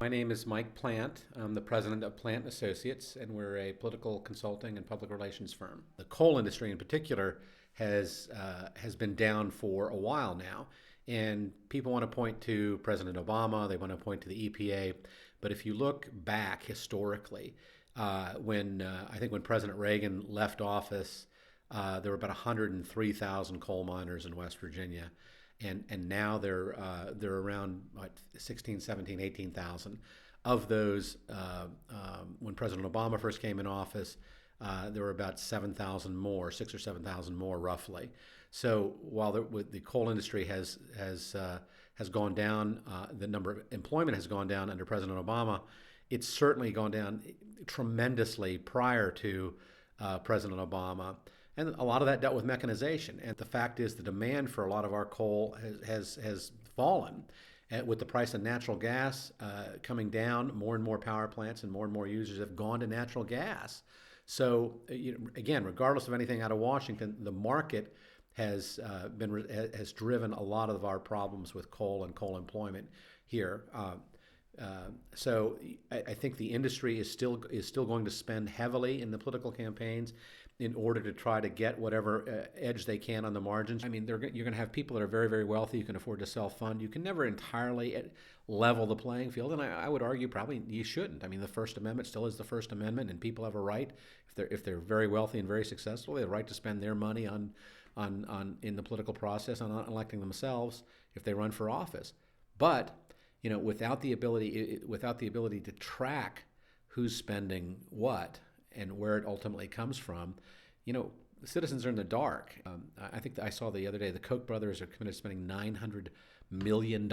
My name is Mike Plant. I'm the president of Plant Associates, and we're a political consulting and public relations firm. The coal industry, in particular, has been down for a while now, and people want to point to President Obama. They want to point to the EPA, but if you look back historically, when I think when President Reagan left office, there were about 103,000 coal miners in West Virginia, and now they're around what, 16, 17, 18,000. Of those, when President Obama first came in office, there were about 7,000 more, 6 or 7,000 more roughly. So while the coal industry has gone down, the number of employment has gone down under President Obama. It's certainly gone down tremendously prior to President Obama. And a lot of that dealt with mechanization. And the fact is, the demand for a lot of our coal has fallen. And with the price of natural gas coming down, more and more power plants and more users have gone to natural gas. So, again, regardless of anything out of Washington, the market has driven a lot of our problems with coal and coal employment here. So I think the industry is still going to spend heavily in the political campaigns in order to try to get whatever edge they can on the margins. I mean, you're going to have people that are very, very wealthy who can afford to self-fund. You can never entirely level the playing field, and I would argue probably you shouldn't. I mean, the First Amendment still is the First Amendment, and people have a right, if they're very wealthy and very successful, they have a right to spend their money on in the political process on electing themselves if they run for office. But without the ability to track who's spending what and where it ultimately comes from, the citizens are in the dark. I think I saw the other day the Koch brothers are committed to spending $900 million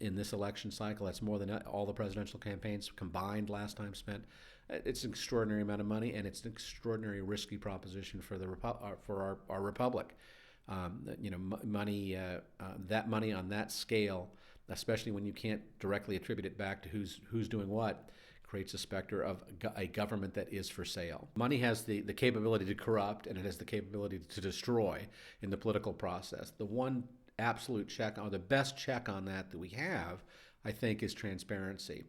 in this election cycle. That's more than all the presidential campaigns combined last time spent. It's an extraordinary amount of money, and it's an extraordinary risky proposition for our republic. Money that money on that scale, especially when you can't directly attribute it back to who's doing what, creates a specter of a government that is for sale. Money has the capability to corrupt, and it has the capability to destroy in the political process. The one absolute check, or the best check on that we have, I think, is transparency.